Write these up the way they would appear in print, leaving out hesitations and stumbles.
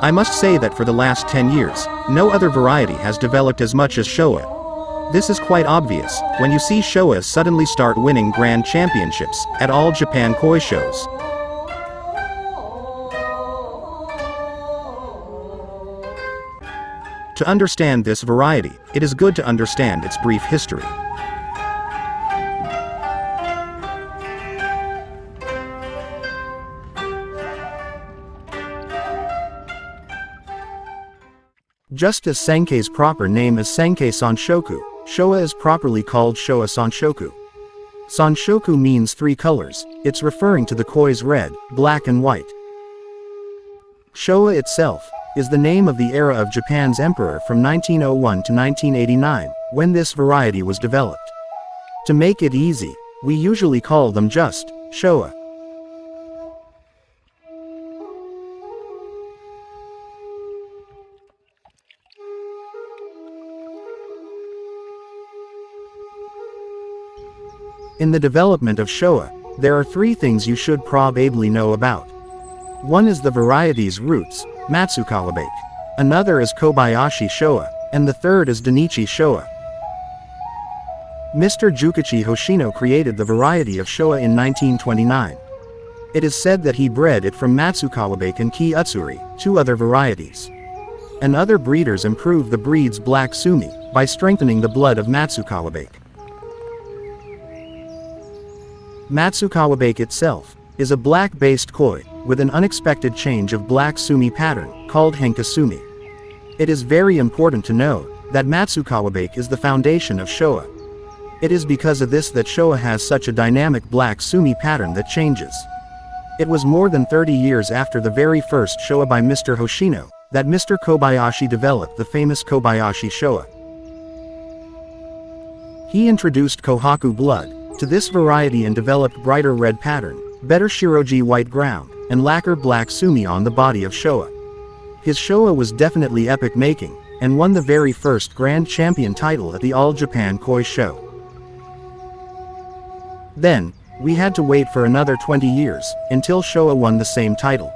I must say that for the last 10 years, no other variety has developed as much as Showa. This is quite obvious when you see Showa suddenly start winning grand championships at all Japan koi shows. To understand this variety, it is good to understand its brief history. Just as Sankei's proper name is Sankei Sanshoku, Showa is properly called Showa Sanshoku. Sanshoku means three colors, it's referring to the koi's red, black and white. Showa itself is the name of the era of Japan's emperor from 1901 to 1989, when this variety was developed. To make it easy, we usually call them just Showa. In the development of Showa, there are three things you should probably know about. One is the variety's roots, Matsukawabake. Another is Kobayashi Showa, and the third is Danichi Showa. Mr. Jukichi Hoshino created the variety of Showa in 1929. It is said that he bred it from Matsukawabake and Ki Utsuri, two other varieties. And other breeders improved the breed's black sumi by strengthening the blood of Matsukawabake. Matsukawabake itself is a black-based koi with an unexpected change of black sumi pattern called henkasumi. It is very important to know that Matsukawabake is the foundation of Showa. It is because of this that Showa has such a dynamic black sumi pattern that changes. It was more than 30 years after the very first Showa by Mr. Hoshino that Mr. Kobayashi developed the famous Kobayashi Showa. He introduced Kohaku blood to this variety and developed brighter red pattern, better shiroji white ground, and lacquer black sumi on the body of Showa. His Showa was definitely epic making, and won the very first Grand Champion title at the All Japan Koi Show. Then, we had to wait for another 20 years, until Showa won the same title.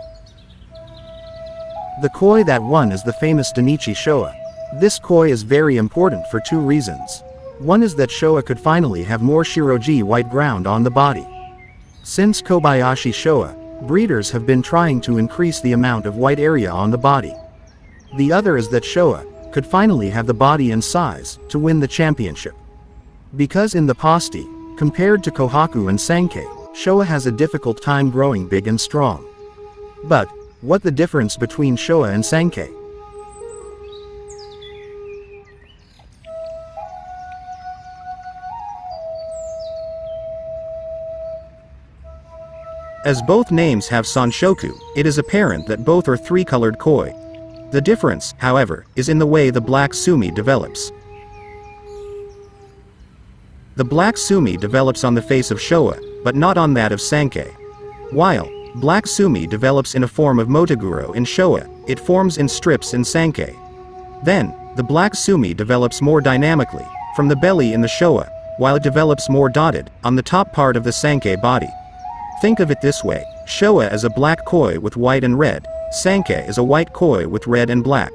The koi that won is the famous Danichi Showa. This koi is very important for two reasons. One is that Showa could finally have more shiroji white ground on the body. Since Kobayashi Showa, breeders have been trying to increase the amount of white area on the body. The other is that Showa could finally have the body and size to win the championship. Because in the pasti, compared to Kohaku and Sankei, Showa has a difficult time growing big and strong. But, what the difference between Showa and Sankei? As both names have Sanshoku, it is apparent that both are three-colored koi. The difference, however, is in the way the black sumi develops. The black sumi develops on the face of Showa, but not on that of Sankei. While black sumi develops in a form of motoguro in Showa, it forms in strips in Sankei. Then, the black sumi develops more dynamically, from the belly in the Showa, while it develops more dotted, on the top part of the Sankei body. Think of it this way, Showa is a black koi with white and red, Sankei is a white koi with red and black.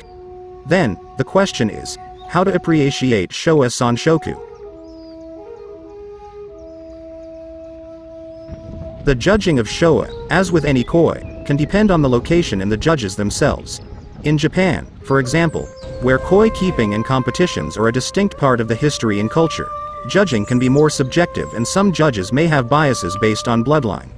Then, the question is, how to appreciate Showa Sanshoku? The judging of Showa, as with any koi, can depend on the location and the judges themselves. In Japan, for example, where koi keeping and competitions are a distinct part of the history and culture, judging can be more subjective and some judges may have biases based on bloodline.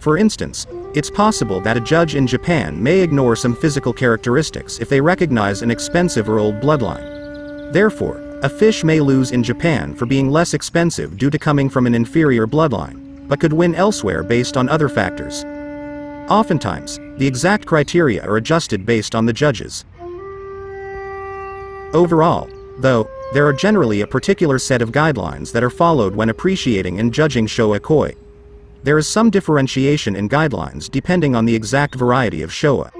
For instance, it's possible that a judge in Japan may ignore some physical characteristics if they recognize an expensive or old bloodline. Therefore, a fish may lose in Japan for being less expensive due to coming from an inferior bloodline, but could win elsewhere based on other factors. Oftentimes, the exact criteria are adjusted based on the judges. Overall, though, there are generally a particular set of guidelines that are followed when appreciating and judging Showa koi. There is some differentiation in guidelines depending on the exact variety of Showa.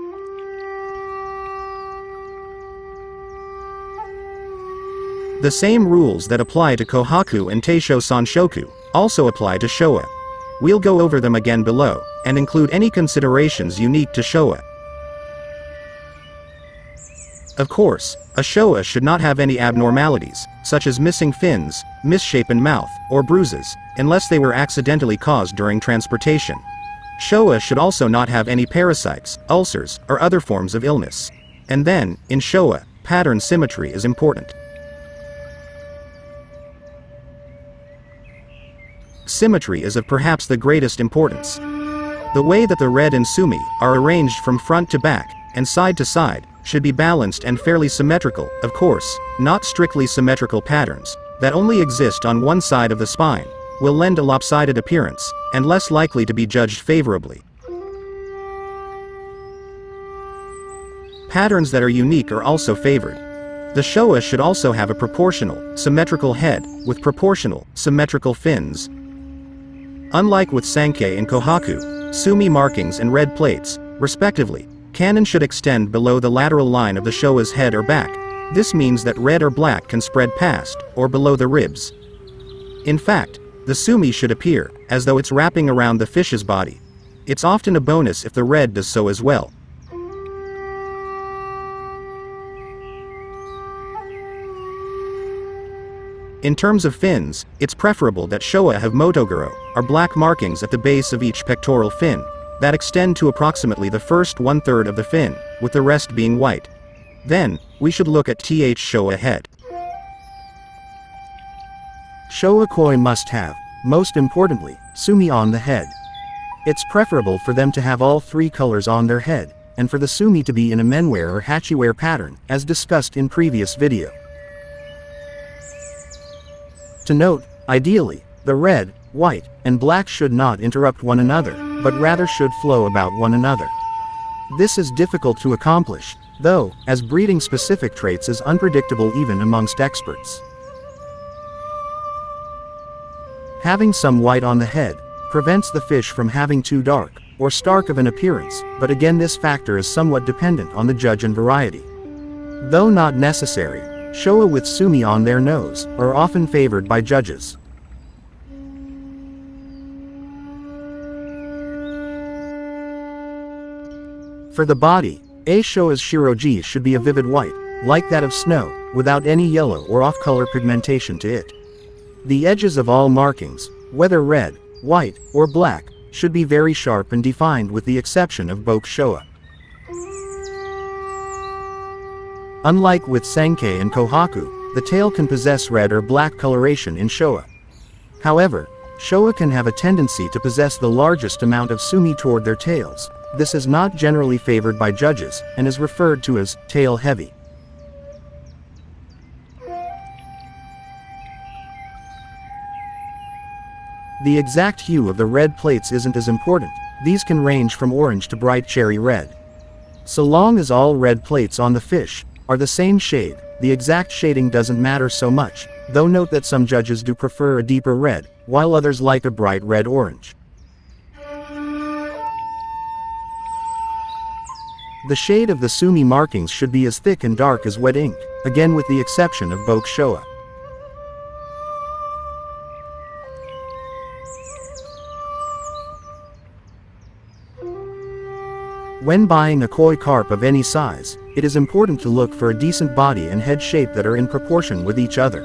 The same rules that apply to Kohaku and Teisho Sanshoku also apply to Showa. We'll go over them again below, and include any considerations unique to Showa. Of course, a showa should not have any abnormalities, such as missing fins, misshapen mouth, or bruises, unless they were accidentally caused during transportation. Showa showa should also not have any parasites, ulcers, or other forms of illness. And then, in showa, pattern symmetry is important. Symmetry is of perhaps the greatest importance. The way that the red and sumi are arranged from front to back, and side to side, should be balanced and fairly symmetrical, of course, not strictly symmetrical patterns, that only exist on one side of the spine, will lend a lopsided appearance, and less likely to be judged favorably. Patterns that are unique are also favored. The showa should also have a proportional, symmetrical head, with proportional, symmetrical fins. Unlike with sankei and kohaku, sumi markings and red plates, respectively, kanon should extend below the lateral line of the showa's head or back. This means that red or black can spread past, or below the ribs. In fact, the sumi should appear as though it's wrapping around the fish's body. It's often a bonus if the red does so as well. In terms of fins, it's preferable that showa have motogoro, or black markings at the base of each pectoral fin, that extend to approximately the first one-third of the fin, with the rest being white. Then, we should look at showa head. Showa koi must have, most importantly, sumi on the head. It's preferable for them to have all three colors on their head, and for the sumi to be in a menwear or hachiwear pattern, as discussed in previous video. To note, ideally, the red, white, and black should not interrupt one another, but rather should flow about one another. This is difficult to accomplish, though, as breeding-specific traits is unpredictable even amongst experts. Having some white on the head prevents the fish from having too dark or stark of an appearance, but again this factor is somewhat dependent on the judge and variety. Though not necessary, showa with sumi on their nose are often favored by judges. For the body, a showa's shiroji should be a vivid white, like that of snow, without any yellow or off-color pigmentation to it. The edges of all markings, whether red, white, or black, should be very sharp and defined with the exception of boke showa. Unlike with sankei and kohaku, the tail can possess red or black coloration in showa. However, showa can have a tendency to possess the largest amount of sumi toward their tails. This is not generally favored by judges, and is referred to as tail heavy. The exact hue of the red plates isn't as important. These can range from orange to bright cherry red. So long as all red plates on the fish are the same shade, the exact shading doesn't matter so much, though note that some judges do prefer a deeper red, while others like a bright red-orange. The shade of the sumi markings should be as thick and dark as wet ink, again with the exception of boke showa. When buying a koi carp of any size, it is important to look for a decent body and head shape that are in proportion with each other.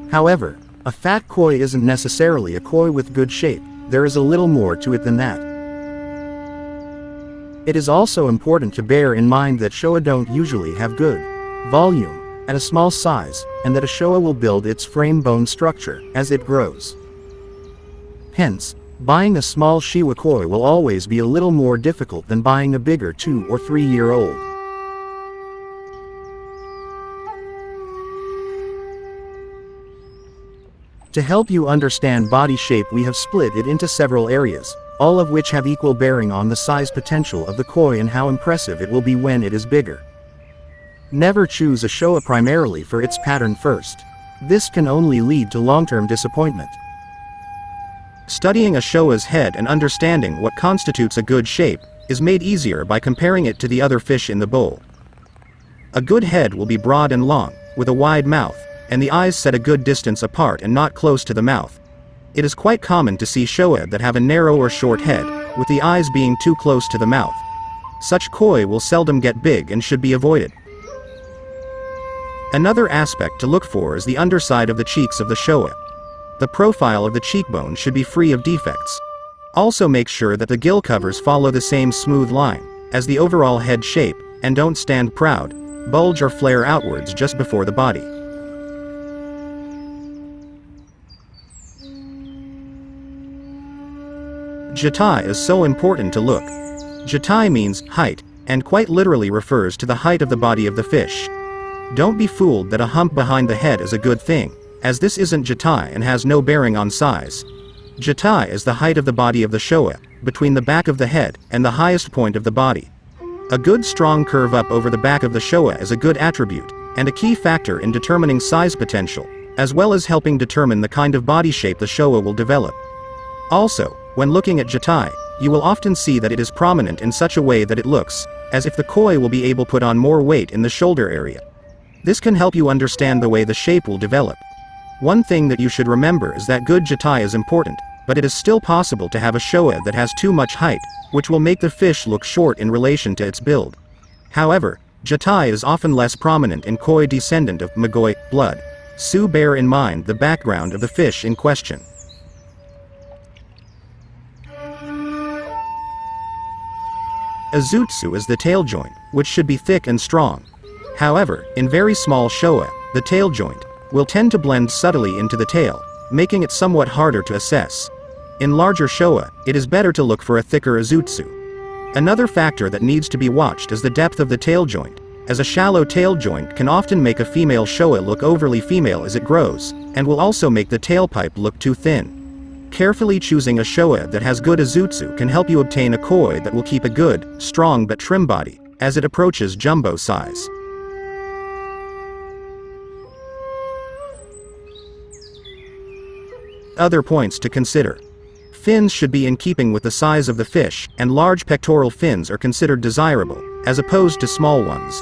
However, a fat koi isn't necessarily a koi with good shape, there is a little more to it than that. It is also important to bear in mind that showa don't usually have good volume at a small size, and that a showa will build its frame bone structure as it grows. Hence, buying a small shiwa koi will always be a little more difficult than buying a bigger 2 or 3 year old. To help you understand body shape, we have split it into several areas, all of which have equal bearing on the size potential of the koi and how impressive it will be when it is bigger. Never choose a showa primarily for its pattern first. This can only lead to long-term disappointment. Studying a showa's head and understanding what constitutes a good shape is made easier by comparing it to the other fish in the bowl. A good head will be broad and long, with a wide mouth, and the eyes set a good distance apart and not close to the mouth. It is quite common to see showa that have a narrow or short head, with the eyes being too close to the mouth. Such koi will seldom get big and should be avoided. Another aspect to look for is the underside of the cheeks of the Showa. The profile of the cheekbone should be free of defects. Also make sure that the gill covers follow the same smooth line as the overall head shape, and don't stand proud, bulge or flare outwards just before the body. Jitai is so important to look. Jitai means height, and quite literally refers to the height of the body of the fish. Don't be fooled that a hump behind the head is a good thing, as this isn't jitai and has no bearing on size. Jitai is the height of the body of the Showa, between the back of the head and the highest point of the body. A good strong curve up over the back of the Showa is a good attribute, and a key factor in determining size potential, as well as helping determine the kind of body shape the Showa will develop. Also, when looking at jitai, you will often see that it is prominent in such a way that it looks as if the koi will be able to put on more weight in the shoulder area. This can help you understand the way the shape will develop. One thing that you should remember is that good jitai is important, but it is still possible to have a Showa that has too much height, which will make the fish look short in relation to its build. However, jitai is often less prominent in koi descendant of Magoi blood, so bear in mind the background of the fish in question. Azutsu is the tail joint, which should be thick and strong. However, in very small Showa, the tail joint will tend to blend subtly into the tail, making it somewhat harder to assess. In larger Showa, it is better to look for a thicker Azutsu. Another factor that needs to be watched is the depth of the tail joint, as a shallow tail joint can often make a female Showa look overly female as it grows, and will also make the tailpipe look too thin. Carefully choosing a Showa that has good Azutsu can help you obtain a koi that will keep a good, strong but trim body, as it approaches jumbo size. Other points to consider. Fins should be in keeping with the size of the fish, and large pectoral fins are considered desirable, as opposed to small ones.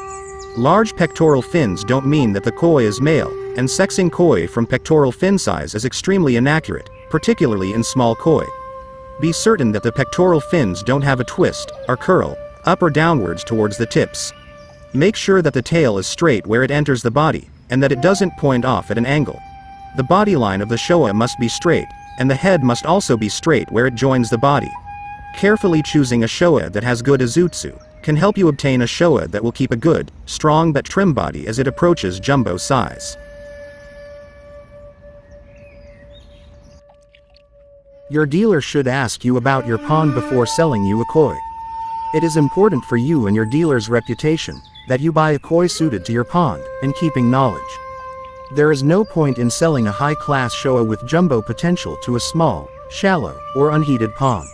Large pectoral fins don't mean that the koi is male, and sexing koi from pectoral fin size is extremely inaccurate, particularly in small koi. Be certain that the pectoral fins don't have a twist, or curl, up or downwards towards the tips. Make sure that the tail is straight where it enters the body, and that it doesn't point off at an angle. The body line of the Showa must be straight, and the head must also be straight where it joins the body. Carefully choosing a Showa that has good Azutsu can help you obtain a Showa that will keep a good, strong but trim body as it approaches jumbo size. Your dealer should ask you about your pond before selling you a koi. It is important for you and your dealer's reputation that you buy a koi suited to your pond and keeping knowledge. There is no point in selling a high-class Showa with jumbo potential to a small, shallow, or unheated pond.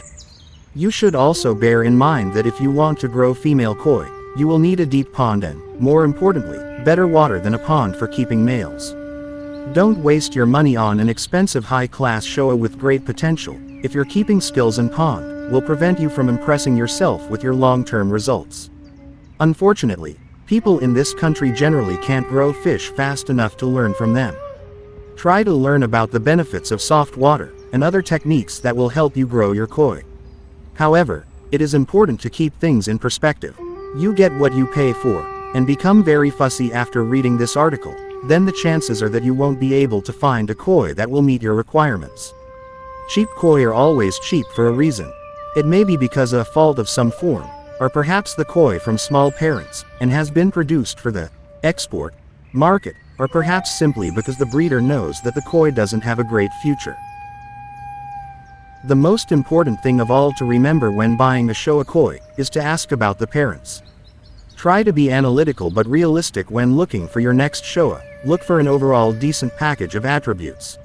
You should also bear in mind that if you want to grow female koi, you will need a deep pond and, more importantly, better water than a pond for keeping males. Don't waste your money on an expensive high-class Showa with great potential, if your keeping skills and pond will prevent you from impressing yourself with your long-term results. Unfortunately, people in this country generally can't grow fish fast enough to learn from them. Try to learn about the benefits of soft water and other techniques that will help you grow your koi. However, it is important to keep things in perspective. You get what you pay for, and become very fussy after reading this article, then the chances are that you won't be able to find a koi that will meet your requirements. Cheap koi are always cheap for a reason. It may be because of a fault of some form, or perhaps the koi from small parents, and has been produced for the export market, or perhaps simply because the breeder knows that the koi doesn't have a great future. The most important thing of all to remember when buying a Showa koi is to ask about the parents. Try to be analytical but realistic when looking for your next Showa. Look for an overall decent package of attributes.